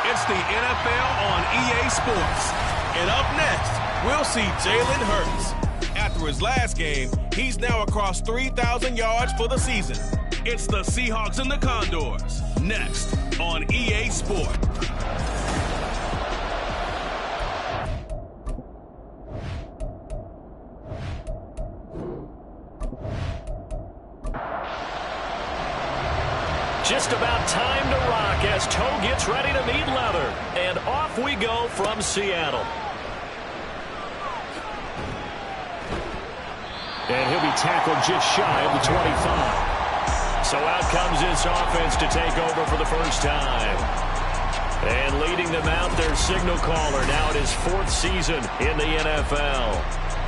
It's the NFL on EA Sports. And up next, we'll see Jalen Hurts. After his last game, he's now across 3,000 yards for the season. It's the Seahawks and the Condors. Next on EA Sports. Just about time to rock as Toe gets ready to meet leather. And off we go from Seattle. And he'll be tackled just shy of the 25. So out comes this offense to take over for the first time. And leading them out, their signal caller now in his 4th season in the NFL.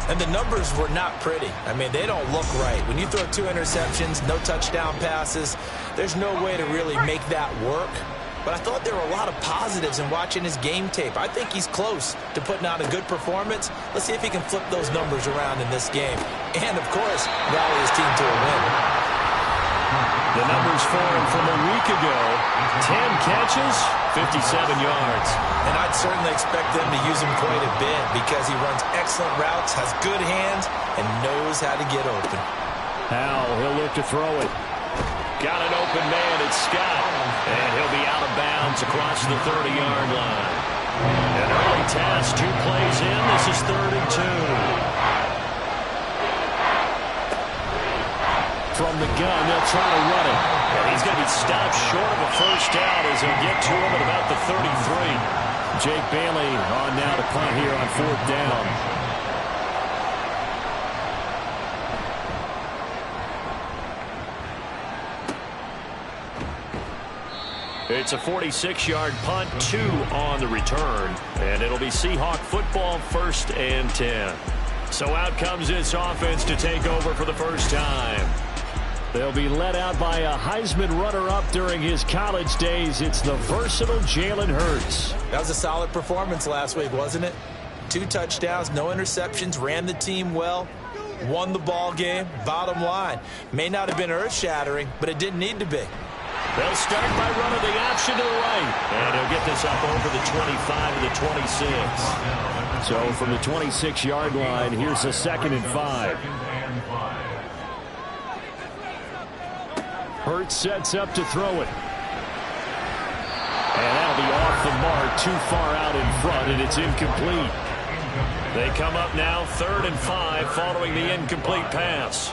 And the numbers were not pretty. I mean, they don't look right. When you throw 2 interceptions, no touchdown passes, there's no way to really make that work. But I thought there were a lot of positives in watching his game tape. I think he's close to putting out a good performance. Let's see if he can flip those numbers around in this game. And, of course, rally his team to a win. The numbers for him from a week ago: 10 catches, 57 yards. And I'd certainly expect them to use him quite a bit because he runs excellent routes, has good hands, and knows how to get open. Howell, he'll look to throw it. Got an open man, it's Scott. And he'll be out of bounds across the 30-yard line. An early task, 2 plays in. This is 3rd and 2. From the gun, they'll try to run it. And he's going to be stopped short of a first down as he'll get to him at about the 33. Jake Bailey on now to punt here on 4th down. It's a 46-yard punt, 2 on the return. And it'll be Seahawk football, 1st and 10. So out comes this offense to take over for the first time. They'll be led out by a Heisman runner-up during his college days. It's the versatile Jalen Hurts. That was a solid performance last week, wasn't it? 2 touchdowns, no interceptions, ran the team well, won the ball game. Bottom line, may not have been earth-shattering, but it didn't need to be. They'll start by running the option to the right. And he'll get this up over the 25 to the 26. So from the 26-yard line, here's a 2nd and 5. Hurts sets up to throw it. And that'll be off the mark, too far out in front, and it's incomplete. They come up now 3rd and 5 following the incomplete pass.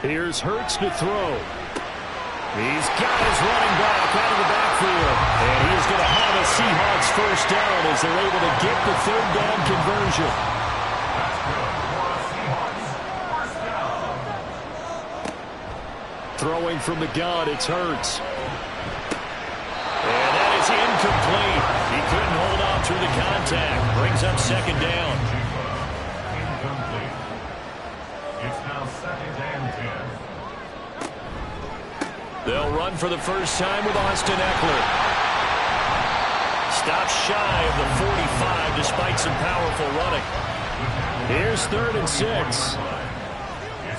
Here's Hurts to throw. He's got his running back out of the backfield. And he's going to have a Seahawks first down as they're able to get the 3rd down conversion. Throwing from the gun, it's Hurts. And that is incomplete. He couldn't hold on through the contact. Brings up 2nd down. Incomplete. It's now 2nd and 10. They'll run for the first time with Austin Eckler. Stops shy of the 45 despite some powerful running. Here's 3rd and 6. It's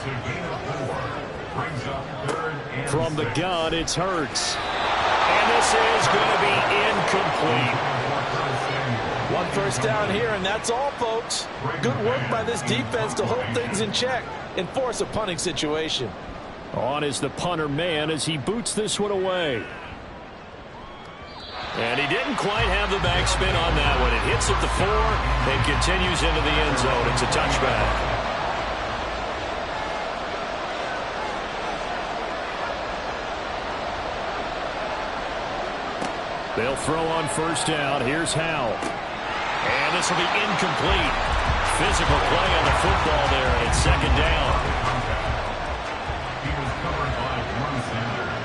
a gain of 4. Brings up 3rd and 6. From the gun, it's Hurts. And this is going to be incomplete. 1 first down here, and that's all, folks. Good work by this defense to hold things in check. and force a punting situation. On is the punter man as he boots this one away. And he didn't quite have the backspin on that one. It hits at the 4 and continues into the end zone. It's a touchback. They'll throw on first down. Here's Howell. And this will be incomplete. Physical play on the football there, and it's second down. He was covered by Warren Sanders.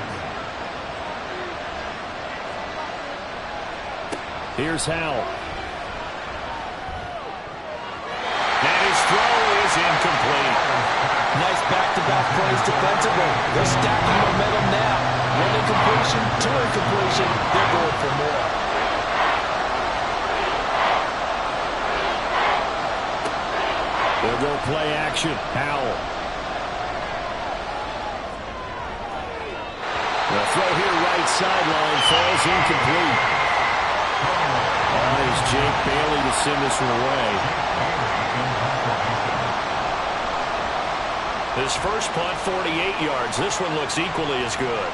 Here's Howell. And his throw is incomplete. Nice back-to-back plays defensively. They're stacking momentum now. One incompletion, 2 incompletion. They're going for more. They'll go play action. Howell. The throw here right sideline falls incomplete. On is Jake Bailey to send this one away. His first punt, 48 yards. This one looks equally as good.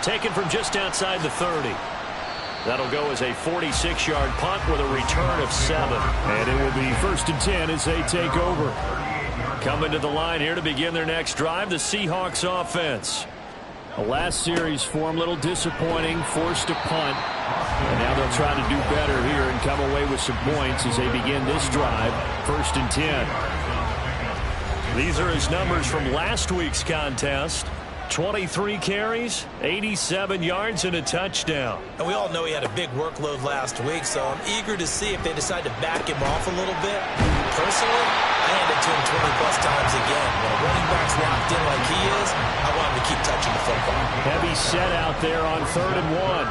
Taken from just outside the 30. That'll go as a 46-yard punt with a return of 7. And it will be 1st and 10 as they take over. Coming to the line here to begin their next drive, the Seahawks offense. The last series for them, a little disappointing, forced a punt. And now they'll try to do better here and come away with some points as they begin this drive, 1st and 10. These are his numbers from last week's contest. 23 carries, 87 yards, and a touchdown. And we all know he had a big workload last week, so I'm eager to see if they decide to back him off a little bit. Personally, I hand it to him 20-plus times again. When a running back's locked in like he is, I want him to keep touching the football. Heavy set out there on 3rd and 1.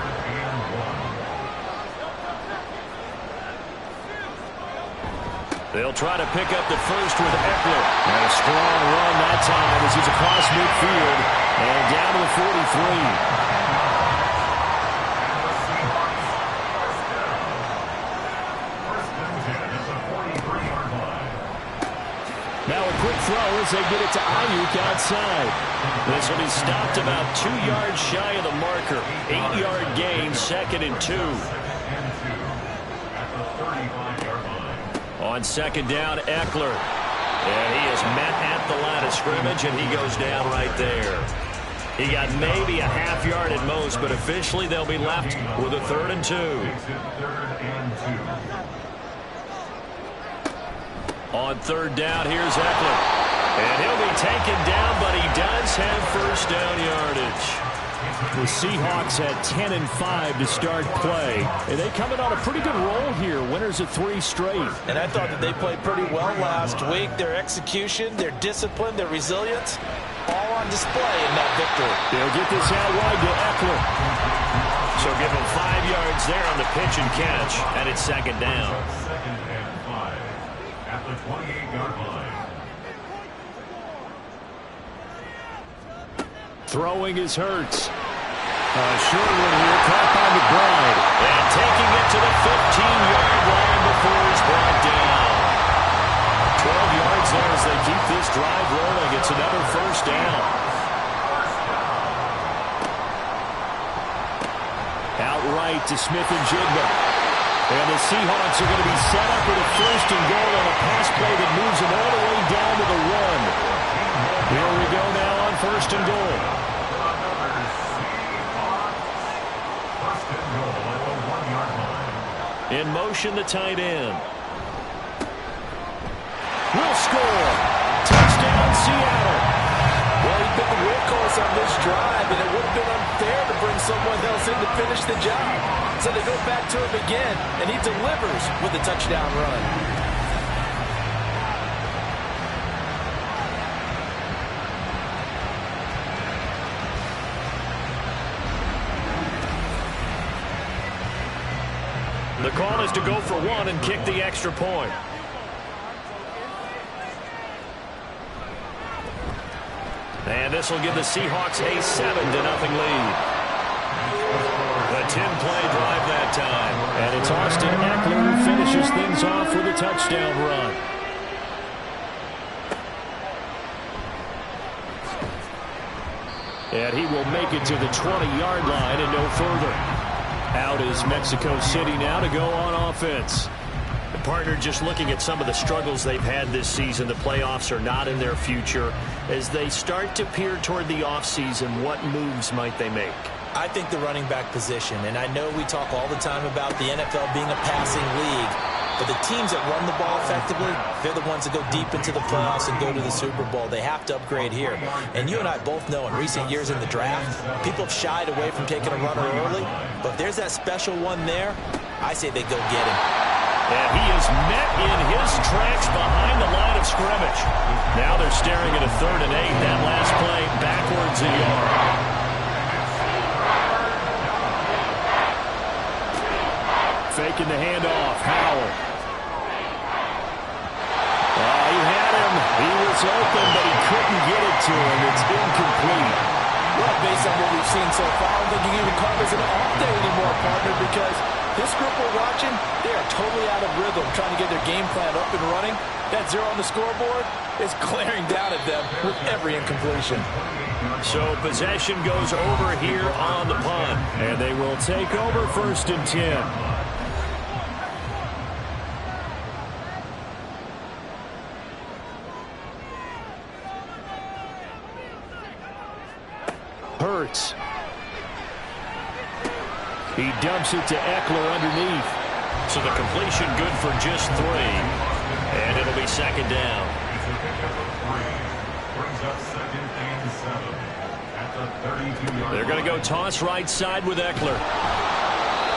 They'll try to pick up the first with Eckler. And a strong run that time as he's across midfield and down to the 43. Now a quick throw as they get it to Ayuk outside. This will be stopped about 2 yards shy of the marker. 8-yard gain, 2nd and 2. On 2nd down, Eckler. And he is met at the line of scrimmage, and he goes down right there. He got maybe a half yard at most, but officially they'll be left with a 3rd and 2. On 3rd down, here's Eckler. And he'll be taken down, but he does have first down yardage. The Seahawks had 10 and 5 to start play. And they come in on a pretty good roll here. Winners of 3 straight. And I thought that they played pretty well last week. Their execution, their discipline, their resilience, all on display in that victory. They'll get this out wide to Eckler. So give him 5 yards there on the pitch and catch. And it's 2nd down. 2nd and 5 at the 28-yard line. Throwing is Hurts. Short one here, caught by McBride. And taking it to the 15-yard line before he's brought down. 12 yards there as they keep this drive rolling. It's another first down. Outright to Smith and Jigba. And the Seahawks are going to be set up with a 1st and goal on a pass play that moves them all the way down to the 1. Here we go now on 1st and goal. In motion, the tight end. Will score. Touchdown, Seattle. Well, he's been the workhorse on this drive, and it would have been unfair to bring someone else in to finish the job. So they go back to him again, and he delivers with a touchdown run. The call is to go for 1 and kick the extra point. And this will give the Seahawks a 7-0 lead. A 10-play drive that time. And it's Austin Eckler who finishes things off with a touchdown run. And he will make it to the 20-yard line and no further. Out is Mexico City now to go on offense. The partner, just looking at some of the struggles they've had this season, the playoffs are not in their future. As they start to peer toward the offseason, what moves might they make? I think the running back position, and I know we talk all the time about the NFL being a passing league, but the teams that run the ball effectively, they're the ones that go deep into the playoffs and go to the Super Bowl. They have to upgrade here. And you and I both know in recent years in the draft, people have shied away from taking a runner early, but if there's that special one there, I say they go get him. And he is met in his tracks behind the line of scrimmage. Now they're staring at a 3rd and 8. That last play backwards a yard. Faking the handoff. Howell. He had him. He was open, but he couldn't get it to him. It's incomplete. Well, based on what we've seen so far, I don't think you can even call this an off day anymore, partner, because this group we're watching, they are totally out of rhythm, trying to get their game plan up and running. That 0 on the scoreboard is glaring down at them with every incompletion. So possession goes over here on the punt, and they will take over 1st and 10. Hurts. He dumps it to Eckler underneath. So the completion good for just 3. And it'll be 2nd down. They're going to go toss right side with Eckler.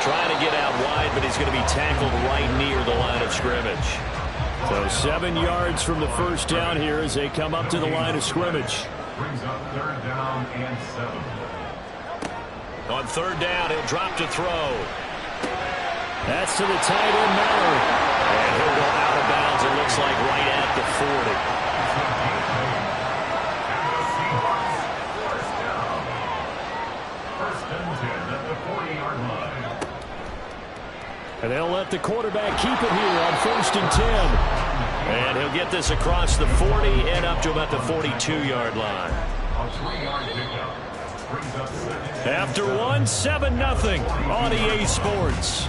Trying to get out wide, but he's going to be tackled right near the line of scrimmage. So 7 yards from the 1st down here as they come up to the line of scrimmage. Brings up 3rd down and 7. On 3rd down, he'll drop to throw. That's to the tight end, Mallory. And he'll go out of bounds, it looks like, right at the 40. First and 10 at the 40-yard line. And they'll let the quarterback keep it here on 1st and 10. And he'll get this across the 40 and up to about the 42-yard line. After one, 7-0 on EA Sports.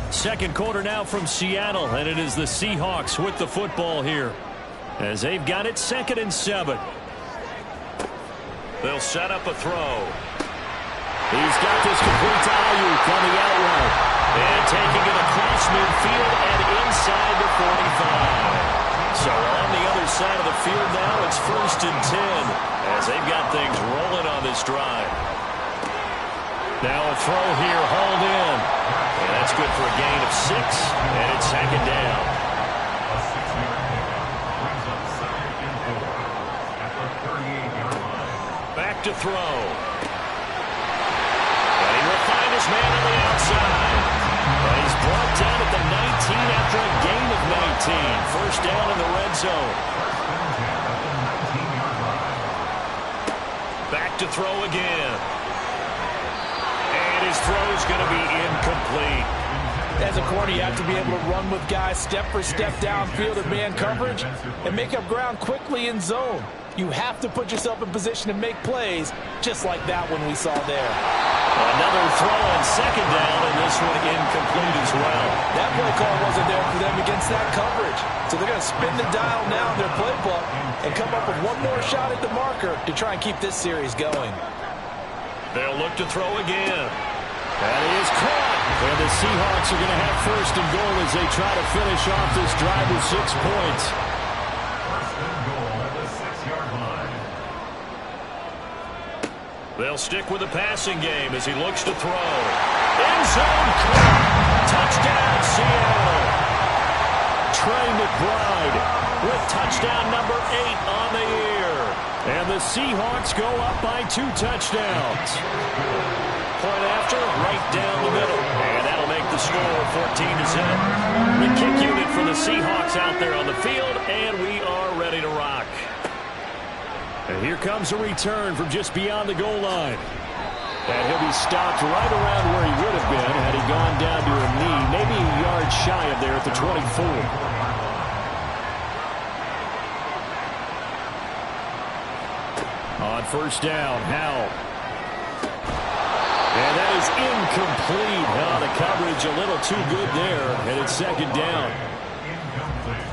Second quarter now from Seattle, and it is the Seahawks with the football here as they've got it 2nd and 7. They'll set up a throw. He's got this complete to Ayuk on the out route. And taking it across midfield and inside the 45. So on the other side of the field now, it's 1st and 10 as they've got things rolling on this drive. Now a throw here, hauled in. And that's good for a gain of 6, and it's 2nd down. A 6-yard pickup brings up 2nd and 4 at the 38-yard line. Back to throw. And he will find his man on the outside. And he's brought down at the 19 after a gain of 19. 1st down in the red zone. Back to throw again. And his throw is going to be incomplete. As a corner, you have to be able to run with guys step for step downfield in man coverage and make up ground quickly in zone. You have to put yourself in position to make plays, just like that one we saw there. Another throw on 2nd down, and this one incomplete as well. That play call wasn't there for them against that coverage. So they're going to spin the dial now in their playbook and come up with one more shot at the marker to try and keep this series going. They'll look to throw again. That is caught. And the Seahawks are going to have 1st and goal as they try to finish off this drive with 6 points. First and goal at the 6-yard line. They'll stick with the passing game as he looks to throw. End zone caught. Touchdown, Seattle. Trey McBride with touchdown number 8 on the year. And the Seahawks go up by 2 touchdowns. Point after, right down the middle. And that'll make the score 14-7. The kick unit for the Seahawks out there on the field, and we are ready to rock. And here comes a return from just beyond the goal line. And he'll be stopped right around where he would have been had he gone down to a knee, maybe a yard shy of there at the 24. On first down, Howell. And that is incomplete. Oh, the coverage a little too good there, and it's second down. Incomplete.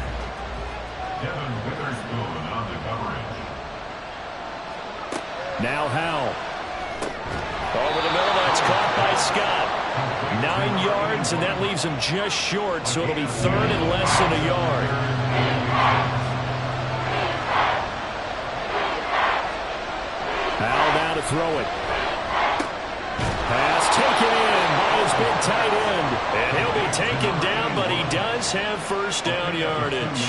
Devin Witherspoon on the coverage. Now Howell. Over the middle, that's caught by Scott. 9 yards, and that leaves him just short, so it'll be third and less than a yard. Howell now to throw it. Pass taken in by his big tight end. And he'll be taken down, but he does have first down yardage.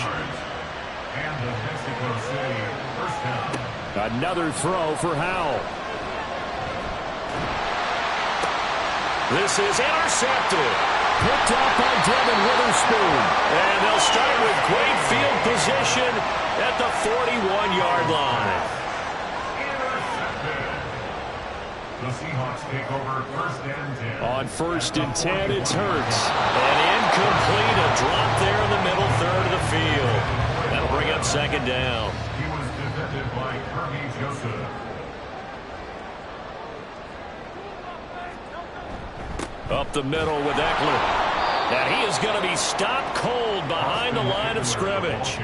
And the Mexico City first down. Another throw for Howell. This is intercepted. Picked up by Devin Witherspoon. And they'll start with great field position at the 41-yard line. Intercepted. The Seahawks take over first and 10. On first and 10, it's Hurts. And incomplete, a drop there in the middle third of the field. That'll bring up second down. He was defended by Kirby Joseph. Up the middle with Eckler. And he is going to be stopped cold behind the line of scrimmage.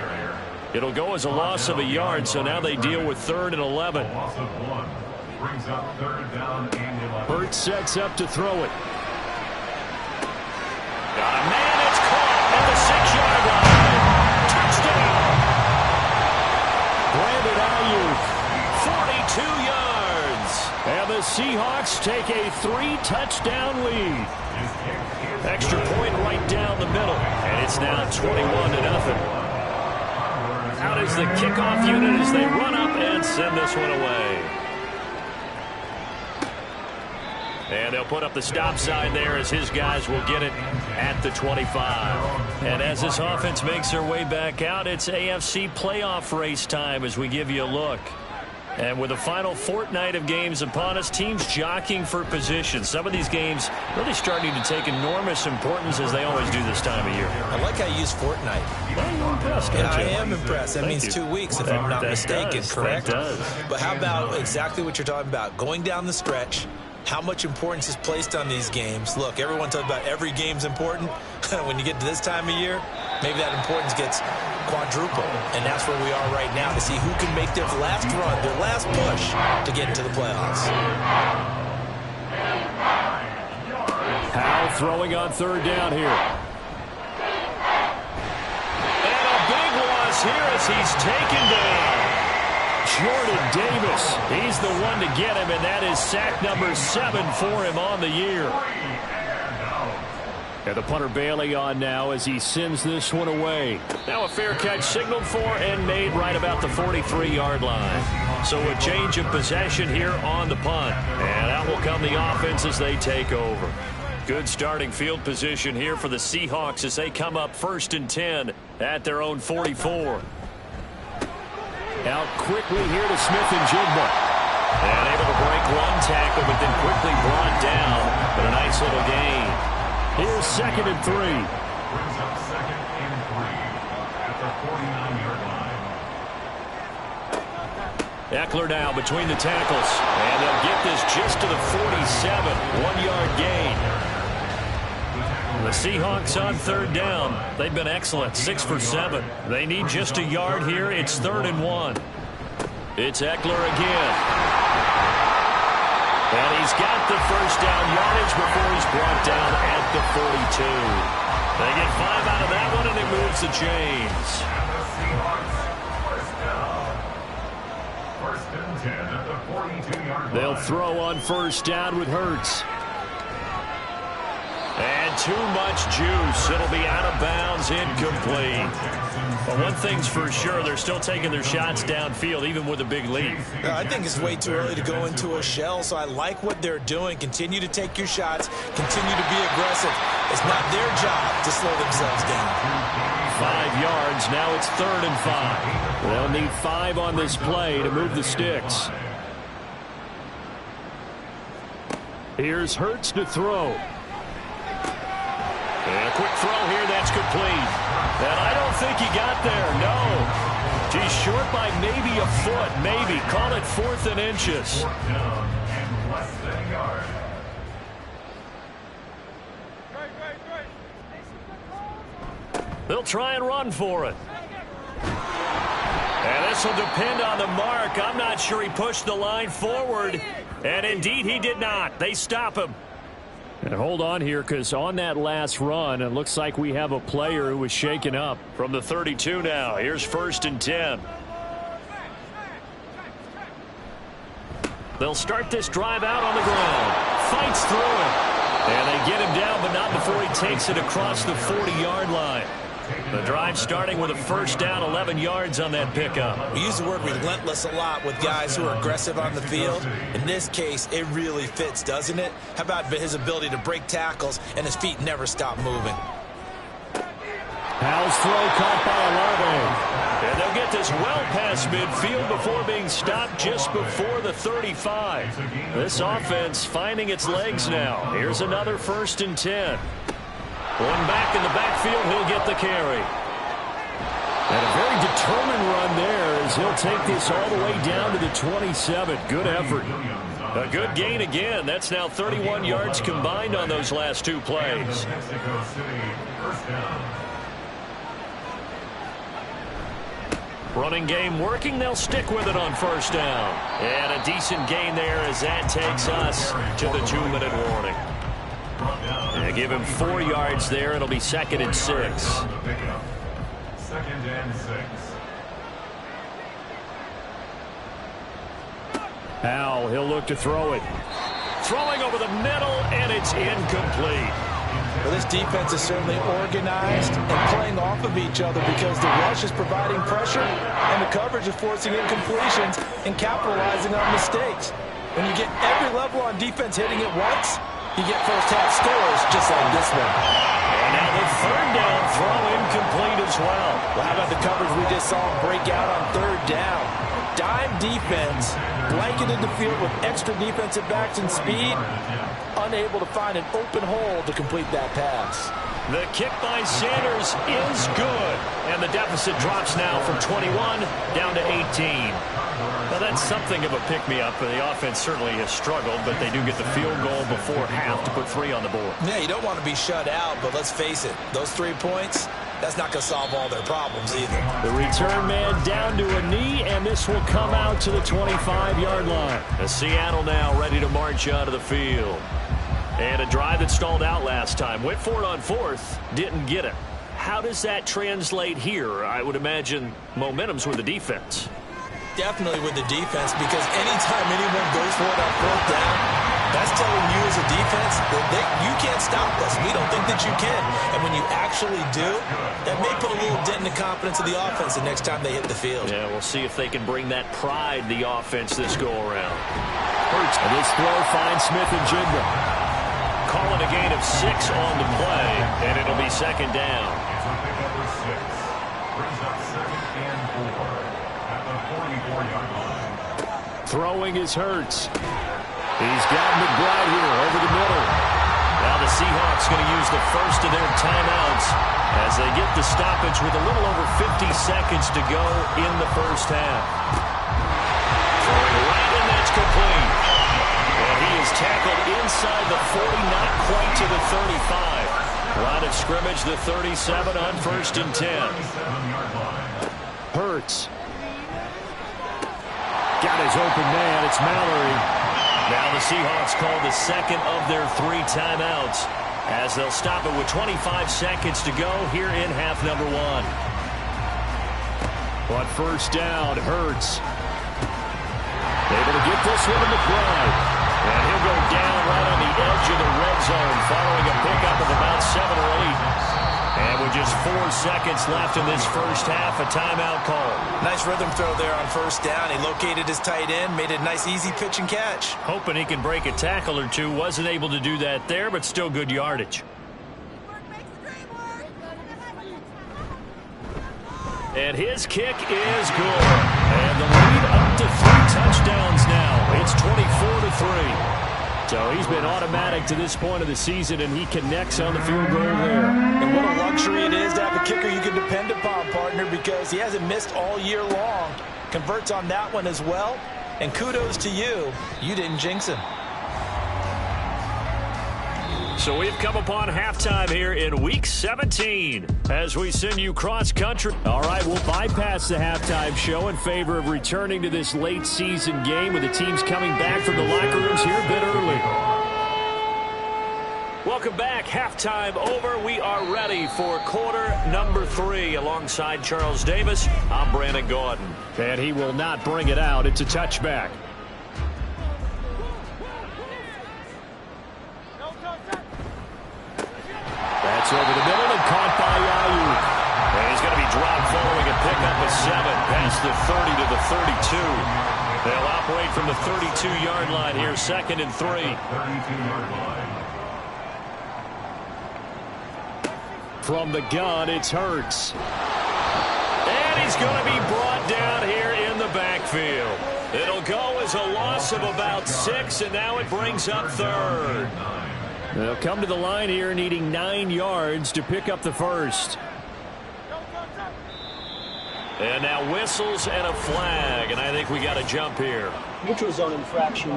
It'll go as a loss of a yard, so now they deal with third and 11. A loss of 1 brings up third down and 11. Hurts sets up to throw it. Got a man, it's caught at the 6-yard line. Touchdown! Brandon Ayuk, 42 yards. And the Seahawks take a 3-touchdown lead. Extra point right down the middle. And it's now 21-0. Out is the kickoff unit as they run up and send this one away. And they'll put up the stop sign there as his guys will get it at the 25. And as this offense makes their way back out, it's AFC playoff race time as we give you a look. And with the final fortnight of games upon us, teams jockeying for position. Some of these games really starting to take enormous importance as they always do this time of year. I like how you use fortnight. Well, you're impressed, Yeah, aren't I you? am impressed. That means 2 weeks, if I'm not mistaken, correct? That does. But how about exactly what you're talking about? Going down the stretch, how much importance is placed on these games? Look, everyone talks about every game's important. When you get to this time of year, maybe that importance gets quadruple. And that's where we are right now to see who can make their last run, their last push to get into the playoffs. Howell throwing on third down here. And a big loss here as he's taken down. Jordan Davis, he's the one to get him, and that is sack number 7 for him on the year. And the punter Bailey on now as he sends this one away. Now a fair catch signaled for and made right about the 43-yard line. So a change of possession here on the punt. And out will come the offense as they take over. Good starting field position here for the Seahawks as they come up first and 10 at their own 44. Out quickly here to Smith and Jigba. And able to break one tackle, but then quickly brought down. But a nice little gain. Here's second and 3. Brings up second and 3 at the 49-yard line. Eckler now between the tackles. And they'll get this just to the 47. 1-yard gain. The Seahawks on third down. They've been excellent. 6 for 7. They need just a yard here. It's 3rd and 1. It's Eckler again. And he's got the first down yardage before he's brought down at the 42. They get 5 out of that one, and it moves the chains. And the Seahawks first down. First and 10 at the 42-yard line. They'll throw on first down with Hurts. And too much juice. It'll be out of bounds, incomplete. But one thing's for sure, they're still taking their shots downfield, even with a big lead. I think it's way too early to go into a shell, so I like what they're doing. Continue to take your shots. Continue to be aggressive. It's not their job to slow themselves down. 5 yards. Now it's 3rd and 5. They'll need 5 on this play to move the sticks. Here's Hurts to throw. And a quick throw here, that's complete. And I don't think he got there, no. Gee, short by maybe a foot, maybe. Call it 4th and inches. Fourth down and less than a yard. They'll try and run for it. And this will depend on the mark. I'm not sure he pushed the line forward. And indeed he did not. They stop him. And hold on here, because on that last run, it looks like we have a player who was shaken up. From the 32 now. Here's 1st and 10. They'll start this drive out on the ground. Fights through it. And they get him down, but not before he takes it across the 40-yard line. The drive starting with a 1st down, 11 yards on that pickup. We use the word relentless a lot with guys who are aggressive on the field. In this case, it really fits, doesn't it? How about his ability to break tackles and his feet never stop moving? Howell's throw caught by Olave. And they'll get this well past midfield before being stopped just before the 35. This offense finding its legs now. Here's another 1st and 10. One back in the backfield, he'll get the carry. And a very determined run there as he'll take this all the way down to the 27. Good effort. A good gain again. That's now 31 yards combined on those last 2 plays. Running game working. They'll stick with it on 1st down. And a decent gain there as that takes us to the 2-minute warning. And give him 4 yards there. It'll be 2nd and 6. 2nd and 6. Howell, he'll look to throw it. Throwing over the middle, and it's incomplete. Well, this defense is certainly organized and playing off of each other because the rush is providing pressure and the coverage is forcing incompletions and capitalizing on mistakes. When you get every level on defense hitting it once, you get first-half scores just like this one. And now the 3rd down throw incomplete as well. Well, how about the coverage we just saw break out on 3rd down? Dime defense, blanketed the field with extra defensive backs and speed, unable to find an open hole to complete that pass. The kick by Sanders is good. And the deficit drops now from 21 down to 18. Well, that's something of a pick-me-up. The offense certainly has struggled, but they do get the field goal before half to put 3 on the board. Yeah, you don't want to be shut out, but let's face it, those 3 points, that's not going to solve all their problems either. The return man down to a knee, and this will come out to the 25-yard line. As Seattle now ready to march out of the field. And a drive that stalled out last time. Went for it on 4th, didn't get it. How does that translate here? I would imagine momentum's with the defense. Definitely with the defense, because anytime anyone goes for it on 4th down, that's telling you as a defense that you can't stop us. We don't think that you can. And when you actually do, that may put a little dent in the confidence of the offense the next time they hit the field. Yeah, we'll see if they can bring that pride, the offense, this go-around. Hurts, and this throw finds Smith and Jigba. Calling a gain of 6 on the play, and it'll be 2nd down. It's a pick up of 6. Brings up 2nd and 4 at the 44-yard line. Throwing is Hurts. He's got McBride here over the middle. Now the Seahawks going to use the first of their timeouts as they get the stoppage with a little over 50 seconds to go in the first half. Throwing right, and that's complete. And he is tackled inside the 40, not quite to the 35. Line of scrimmage, the 37 on 1st and 10. Hurts. Got his open man. It's Mallory. Now the Seahawks call the 2nd of their 3 timeouts as they'll stop it with 25 seconds to go here in half number 1. But 1st down, Hurts. Able to get this one to McBride. And he'll go down right on the edge of the red zone following a pickup of about 7 or 8. And with just 4 seconds left in this first half, a timeout call. Nice rhythm throw there on 1st down. He located his tight end, made a nice easy pitch and catch. Hoping he can break a tackle or two. Wasn't able to do that there, but still good yardage. And his kick is good. And the lead up to 3 touchdowns now. It's 24-3. So he's been automatic to this point of the season, and he connects on the field goal there. And what a luxury it is to have a kicker you can depend upon, partner, because he hasn't missed all year long. Converts on that one as well. And kudos to you. You didn't jinx him. So we've come upon halftime here in Week 17 as we send you cross-country. All right, we'll bypass the halftime show in favor of returning to this late-season game with the teams coming back from the locker rooms here a bit early. Welcome back. Halftime over. We are ready for quarter number 3. Alongside Charles Davis, I'm Brandon Gordon. And he will not bring it out. It's a touchback. That's over the middle and caught by Ayuk. And he's going to be dropped following a pickup of 7 past the 30 to the 32. They'll operate from the 32-yard line here, 2nd and 3. 32-yard line. From the gun, it's Hurts. And he's going to be brought down here in the backfield. It'll go as a loss of about 6, and now it brings up 3rd. They'll come to the line here needing 9 yards to pick up the first. And now whistles and a flag, and I think we got a jump here. Neutral zone infraction,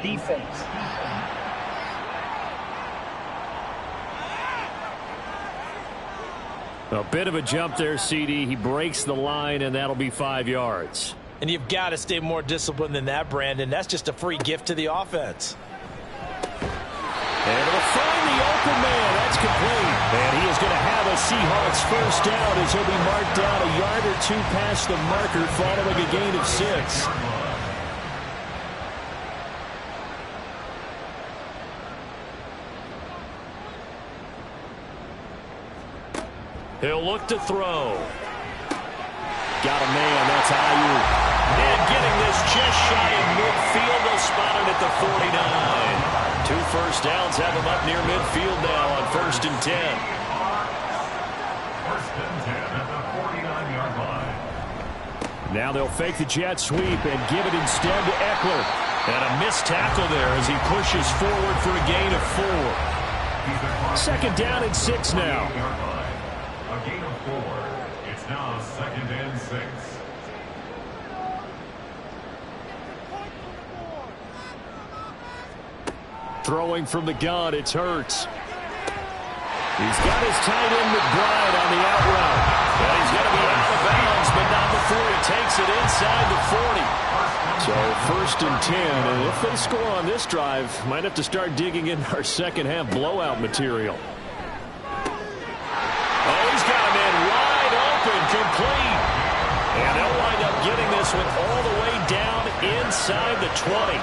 defense. A bit of a jump there, CD. He breaks the line, and that'll be 5 yards. And you've got to stay more disciplined than that, Brandon. That's just a free gift to the offense. And it'll find the open man. That's complete. And he is going to have a Seahawks first down as he'll be marked down a yard or 2 past the marker following a gain of 6. He'll look to throw. Got a man. That's Ayuk. And getting this just shy of midfield. They'll spot it at the 49. 2 first downs have him up near midfield now on 1st and 10. 1st and 10 at the 49-yard line. Now they'll fake the jet sweep and give it instead to Eckler. And a missed tackle there as he pushes forward for a gain of 4. 2nd down and 6 now. A gain of 4. It's now 2nd and 6. Throwing from the gun, it's Hurts. He's got his tight end McBride on the out route. And he's going to be out of bounds, but not before he takes it inside the 40. So 1st and 10, and if they score on this drive, might have to start digging in our second half blowout material. Oh, he's got a man wide open, complete. And they'll wind up getting this one all the way down inside the 20.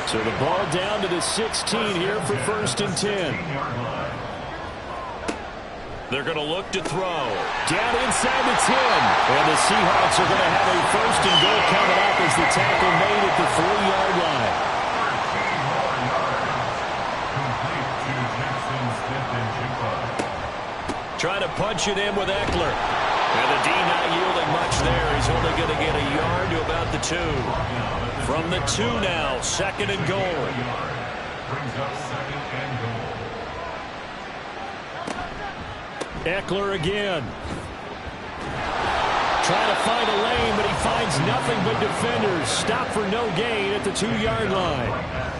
So the ball down to the 16 here for 1st and 10. They're going to look to throw. Down inside the 10. And the Seahawks are going to have a 1st and goal coming up as the tackle made at the 4-yard line. Trying to punch it in with Eckler. And the D not yielding much there. He's only going to get a yard to about the 2. From the 2 now, 2nd and goal. Brings up 2nd and goal. Eckler again. Trying to find a lane, but he finds nothing but defenders. Stop for no gain at the 2-yard line.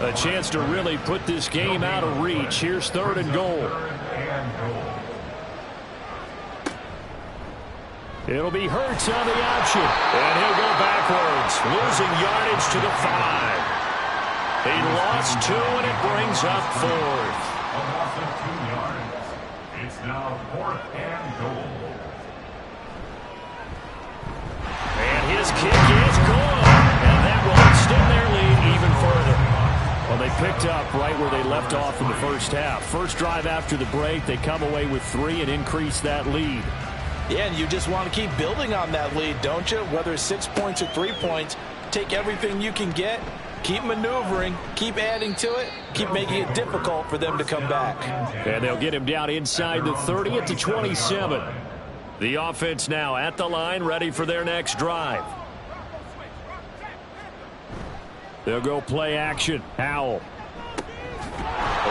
A chance to really put this game out of reach. Here's 3rd and goal. It'll be Hurts on the option. And he'll go backwards, losing yardage to the 5. He lost 2, and it brings up 4th. A loss of 2 yards. It's now 4th and goal. And his kick is good. And that will extend their lead even further. Well, they picked up right where they left off in the first half. First drive after the break, they come away with 3 and increase that lead. Yeah, and you just want to keep building on that lead, don't you? Whether it's 6 points or 3 points, take everything you can get, keep maneuvering, keep adding to it, keep making it difficult for them to come back. And they'll get him down inside the 30 at the 27. The offense now at the line, ready for their next drive. They'll go play action. Howell.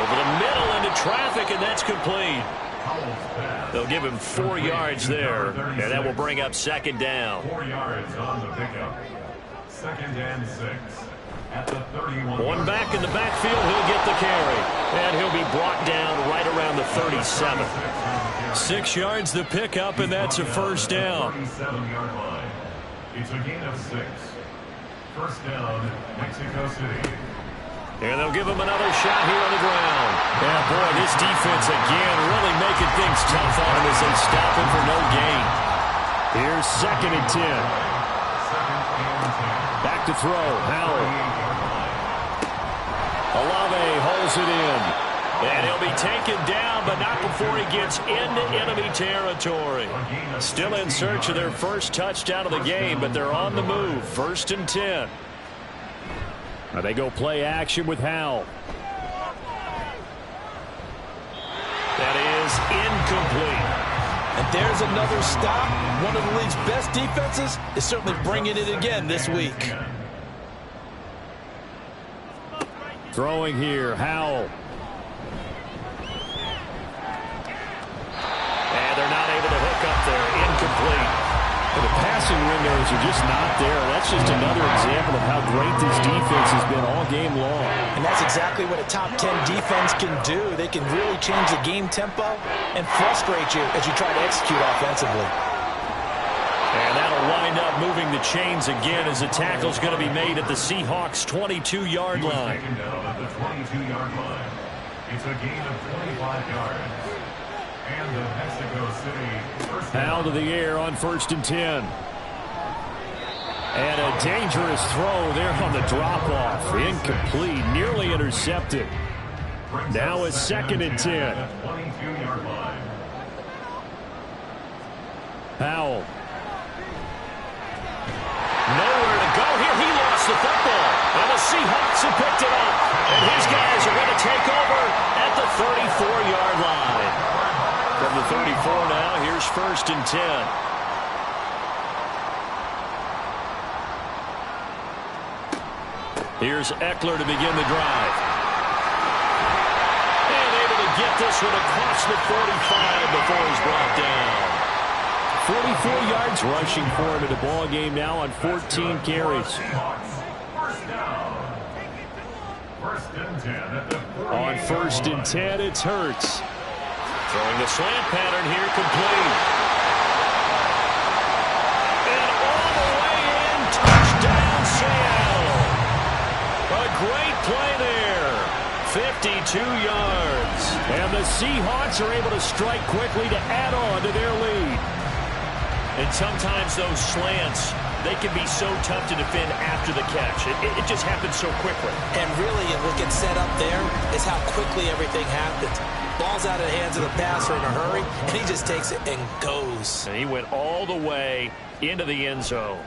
Over the middle into traffic, and that's complete. They'll give him 4 yards there, and that will bring up second down. 4 yards on the pickup. Second and 6 at the 31. One back in the backfield, he'll get the carry, and he'll be brought down right around the 37. 6 yards the pickup, and that's a first down. 37-yard line. It's a gain of 6. First down, Mexico City. And they'll give him another shot here on the ground. Yeah, boy, this defense again really making things tough on him as they stop him for no gain. Here's second and 10. Back to throw, Howell. Olave holds it in. And he'll be taken down, but not before he gets into enemy territory. Still in search of their first touchdown of the game, but they're on the move. First and 10. Now they go play action with Howell. That is incomplete. And there's another stop. One of the league's best defenses is certainly bringing it again this week. Throwing here, Howell. And they're not able to hook up there. Incomplete. The passing windows are just not there. That's just another example of how great this defense has been all game long. And that's exactly what a top 10 defense can do. They can really change the game tempo and frustrate you as you try to execute offensively. And that'll wind up moving the chains again as the tackle's going to be made at the Seahawks' 22-yard line. Taken down at the 22-yard line. It's a gain of 25 yards. And the Mexico City first down. Out of the air on first and 10. And a dangerous throw there on the drop-off. Incomplete, nearly intercepted. Now it's second and 10. 22-yard line. Howell. Nowhere to go here. He lost the football. And the Seahawks have picked it up. And his guys are going to take over at the 34-yard line. From the 34 now, here's first and 10. Here's Eckler to begin the drive. And able to get this one across the 45 before he's brought down. 44 yards rushing for him in the ball game now on 14 carries. First down. First and 10 at the 48. On first and 10, it's Hurts. Throwing the slant pattern here, complete. And all the way in, touchdown Seattle. A great play there. 52 yards. And the Seahawks are able to strike quickly to add on to their lead. And sometimes those slants, they can be so tough to defend after the catch. It just happens so quickly. And really, what gets set up there is how quickly everything happens. Ball's out of the hands of the passer in a hurry, and he just takes it and goes. And he went all the way into the end zone.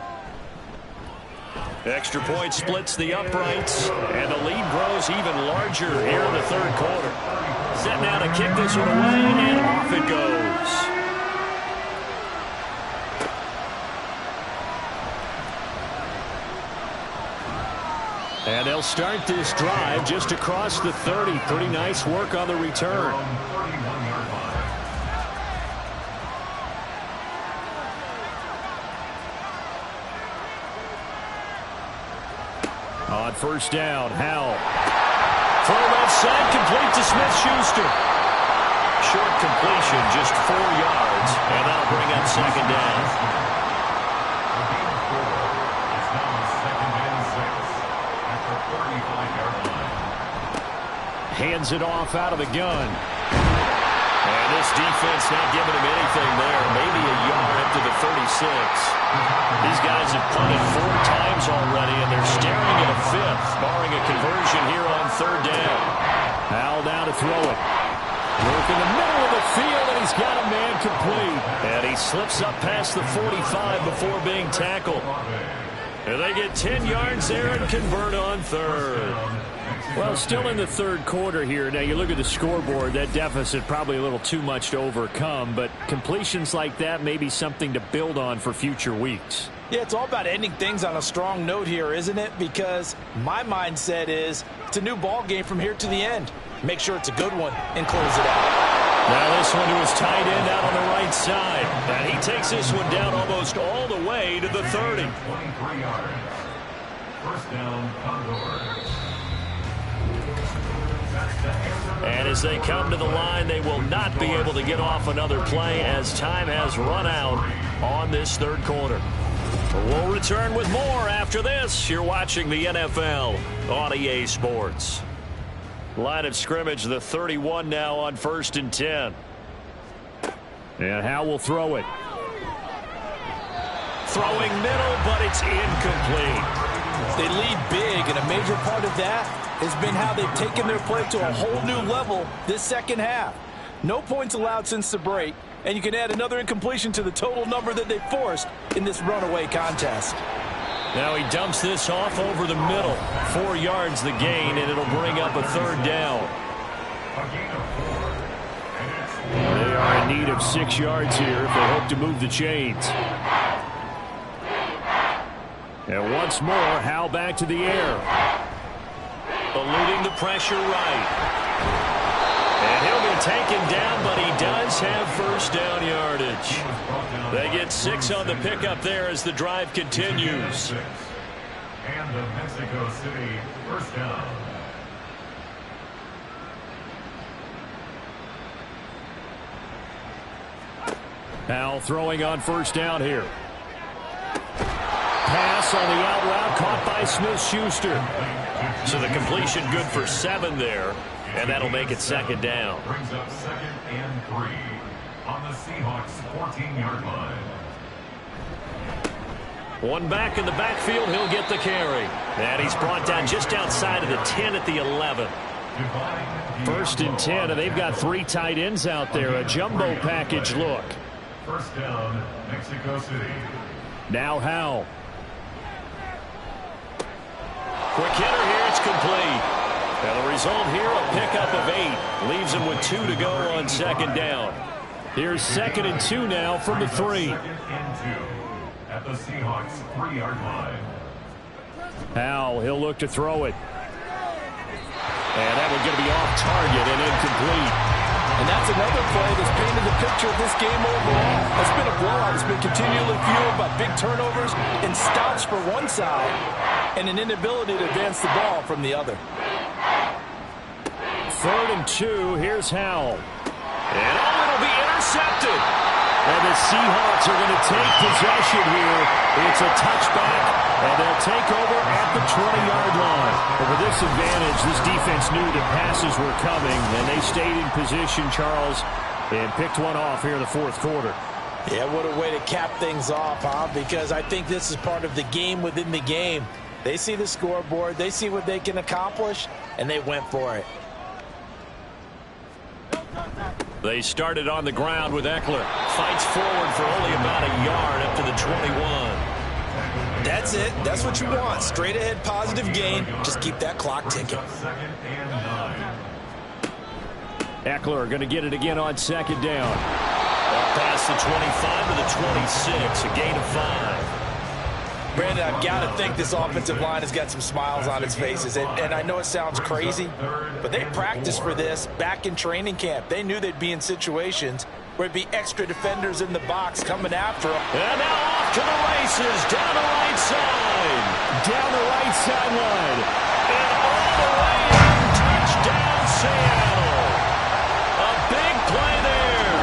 Extra point splits the uprights, and the lead grows even larger here in the third quarter. Set now to kick this one away, and off it goes. And they'll start this drive just across the 30. Pretty nice work on the return. On first down, Howell. Throw left side, complete to Smith-Schuster. Short completion, just 4 yards, and that'll bring up second down. Hands it off out of the gun. And this defense not giving him anything there. Maybe a yard up to the 36. These guys have punted 4 times already, and they're staring at a 5th, barring a conversion here on third down. Howell down to throw it. Work in the middle of the field, and he's got a man complete. And he slips up past the 45 before being tackled. And they get 10 yards there and convert on third. Well, still in the third quarter here. Now, you look at the scoreboard, that deficit probably a little too much to overcome, but completions like that may be something to build on for future weeks. Yeah, it's all about ending things on a strong note here, isn't it? Because my mindset is it's a new ball game from here to the end. Make sure it's a good one and close it out. Now this one to his tight end out on the right side. And he takes this one down almost all the way to the 30. 23 yards. First down, Condors. And as they come to the line, they will not be able to get off another play as time has run out on this third quarter. We'll return with more after this. You're watching the NFL on EA Sports. Line of scrimmage, the 31 now on 1st and 10. And Howe will throw it. Throwing middle, but it's incomplete. They lead big, and a major part of that has been how they've taken their play to a whole new level this second half. No points allowed since the break, and you can add another incompletion to the total number that they forced in this runaway contest. Now he dumps this off over the middle. 4 yards the gain, and it'll bring up a third down. They are in need of 6 yards here if they hope to move the chains. And once more, Howe back to the air. Eluding the pressure right. And he'll be taken down, but he does have first down yardage. They get 6 on the pickup there as the drive continues. And the Mexico City first down. Howe throwing on first down here. Pass on the out route caught by Smith-Schuster. So the completion good for 7 there, and that'll make it second down. Brings up 2nd and 3 on the Seahawks 14-yard line. One back in the backfield, he'll get the carry. And he's brought down just outside of the 10 at the 11. 1st and 10, and they've got 3 tight ends out there. A jumbo package look. First down, Mexico City. Now Howe. Quick hitter here, it's complete. And the result here, a pickup of 8. Leaves him with 2 to go on second down. Here's 2nd and 2 now from the 3. 2nd and 2 at the Seahawks 3-yard line. Howe, he'll look to throw it. And that one's going to be off target and incomplete. And that's another play that's painted the picture of this game overall. It's been a blowout. It's been continually fueled by big turnovers and stops for one side and an inability to advance the ball from the other. 3rd and 2. Here's Howe. And it'll be intercepted. And the Seahawks are going to take possession here. It's a touchback, and they'll take over at the 20-yard line. But with this advantage, this defense knew the passes were coming, and they stayed in position, Charles, and picked one off here in the 4th quarter. Yeah, what a way to cap things off, huh? Because I think this is part of the game within the game. They see the scoreboard, they see what they can accomplish, and they went for it. They started on the ground with Eckler. Fights forward for only about a yard up to the 21. That's it. That's what you want. Straight ahead positive gain. Just keep that clock ticking. 2nd and 9. Eckler going to get it again on 2nd down. Up past the 25 to the 26. A gain of 5. Brandon, I've got to think this offensive line has got some smiles on its faces. And I know it sounds crazy, but they practiced for this back in training camp. They knew they'd be in situations where it'd be extra defenders in the box coming after them. And now off to the races, down the right side. Down the right sideline. And all the way in, touchdown Seattle. A big play there.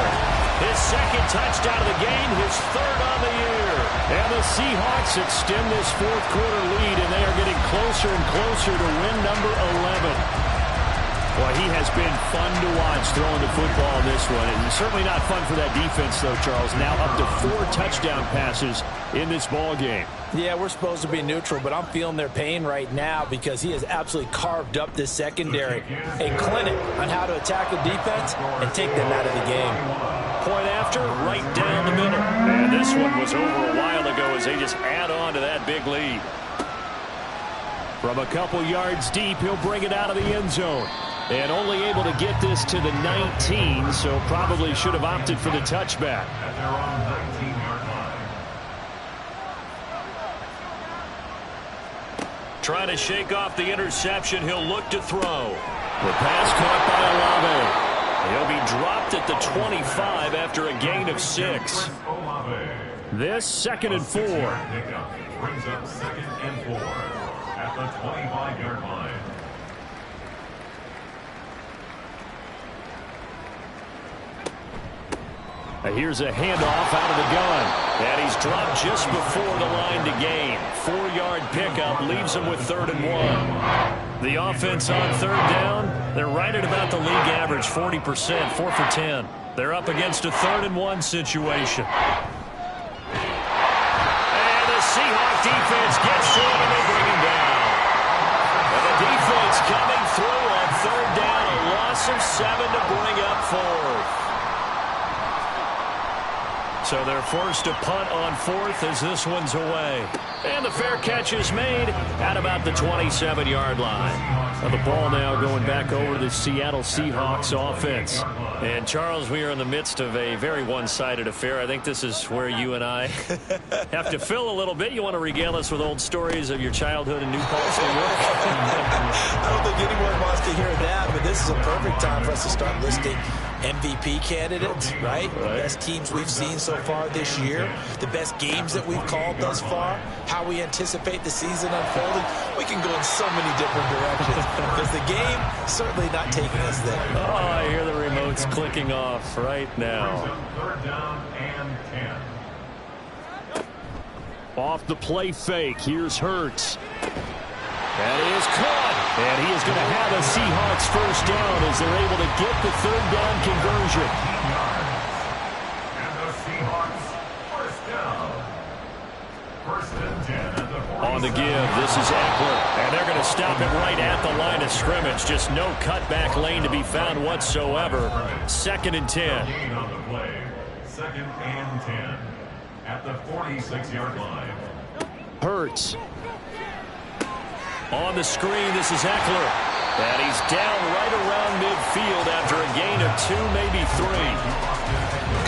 His 2nd touchdown of the game, his 3rd on the year. And the Seahawks extend this 4th quarter lead, and they are getting closer and closer to win number 11. Well, he has been fun to watch throwing the football in this one. And certainly not fun for that defense, though, Charles. Now up to 4 touchdown passes in this ball game. Yeah, we're supposed to be neutral, but I'm feeling their pain right now because he has absolutely carved up this secondary. A clinic on how to attack the defense and take them out of the game. Point after, right down the middle. And this one was over a while ago as they just add on to that big lead. From a couple yards deep, he'll bring it out of the end zone. And only able to get this to the 19, so probably should have opted for the touchback. At their own 19-yard line. Trying to shake off the interception, he'll look to throw. The pass caught by Olave. He'll be dropped at the 25 after a gain of 6. This 2nd and 4. Brings up 2nd and 4 at the 25-yard line. Here's a handoff out of the gun. And he's dropped just before the line to gain. 4-yard pickup leaves him with 3rd and 1. The offense on 3rd down, they're right at about the league average, 40%, 4 for 10. They're up against a 3rd and 1 situation. And the Seahawks defense gets to him and they bring him down. And the defense coming through on 3rd down, a loss of 7 to bring up 4th. So they're forced to punt on 4th as this one's away. And the fair catch is made at about the 27-yard line. Now the ball now going back over to the Seattle Seahawks offense. And Charles, we are in the midst of a very one-sided affair. I think this is where you and I have to fill a little bit. You want to regale us with old stories of your childhood in New Paltz, New York? I don't think anyone wants to hear that, but this is a perfect time for us to start listing MVP candidates, right? The best teams we've seen so far this year, the best games that we've called thus far, how we anticipate the season unfolding. We can go in so many different directions because the game certainly not taking us there. Oh, I hear the remotes clicking off right now. 3rd down and 10. Off the play fake, here's Hurts. That is caught. And he is going to have a Seahawks 1st down as they're able to get the 3rd down conversion. And the Seahawks 1st down. 1st and 10 at the 47. On the give, this is Eckler. And they're going to stop him right at the line of scrimmage. Just no cutback lane to be found whatsoever. 2nd and 10. Gain on the play. 2nd and 10 at the 46-yard line. Hurts. On the screen, this is Eckler. And he's down right around midfield after a gain of 2, maybe 3.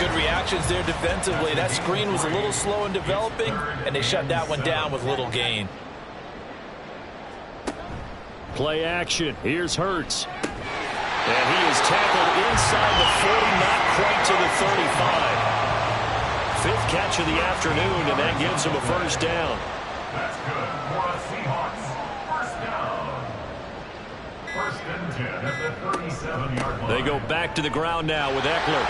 Good reactions there defensively. That screen was a little slow in developing, and they shut that one down with little gain. Play action. Here's Hurts. And he is tackled inside the 40, not quite to the 35. 5th catch of the afternoon, and that gives him a 1st down. That's good for the Seahawks. 1st down. 1st and 10 at the 37-yard line. They go back to the ground now with Eckler.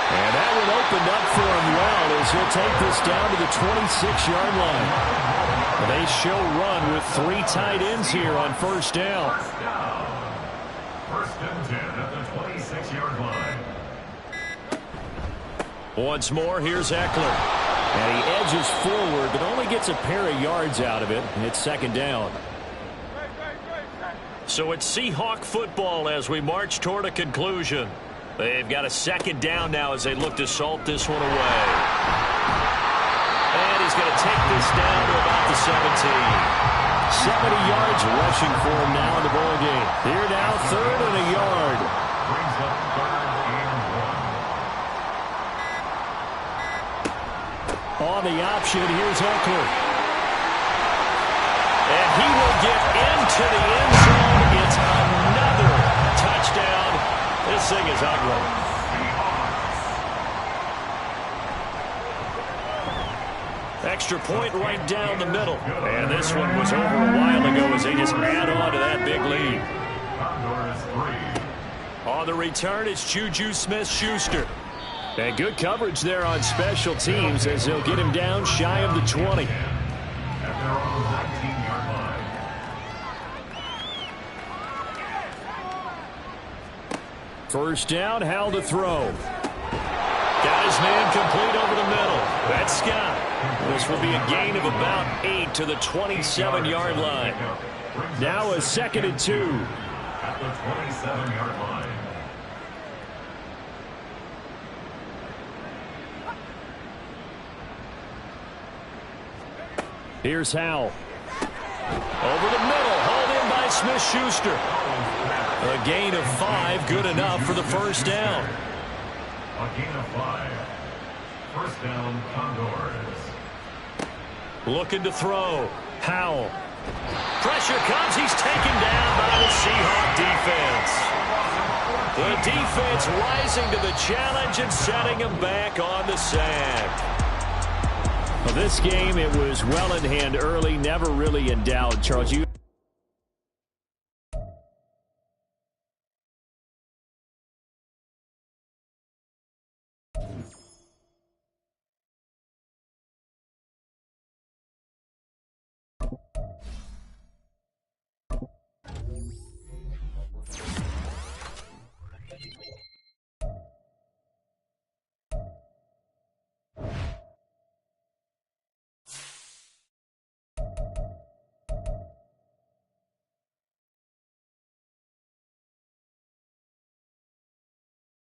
And that one opened up for him well as he'll take this down to the 26-yard line. They show run with 3 tight ends here on 1st down. 1st down. 1st and 10 at the 26-yard line. Once more, here's Eckler. And he edges forward, but only gets a pair of yards out of it. It's 2nd down. So it's Seahawk football as we march toward a conclusion. They've got a 2nd down now as they look to salt this one away. And he's going to take this down to about the 17. 70 yards rushing for him now in the ball game. Here now, 3rd and a yard. Brings up 3rd and 1. On the option, here's Eckler. And he will get into the end zone. It's another touchdown. This thing is ugly. Extra point right down the middle. And this one was over a while ago as they just add on to that big lead. Condors 3. On the return, it's Juju Smith-Schuster. And good coverage there on special teams as they'll get him down shy of the 20. At their own 19-yard line. First down, Howell to throw. Got his man complete over the middle. That's Scott. This will be a gain of about 8 to the 27-yard line. Now a 2nd and 2. At the 27-yard line. Here's Howell. Over the middle, hauled in by Smith-Schuster. A gain of 5, good enough for the first down. A gain of 5. First down, Condors. Looking to throw. Howell. Pressure comes. He's taken down by the Seahawk defense. The defense rising to the challenge and setting him back on the sack. Well, this game, it was well in hand early, never really in doubt. Charles, you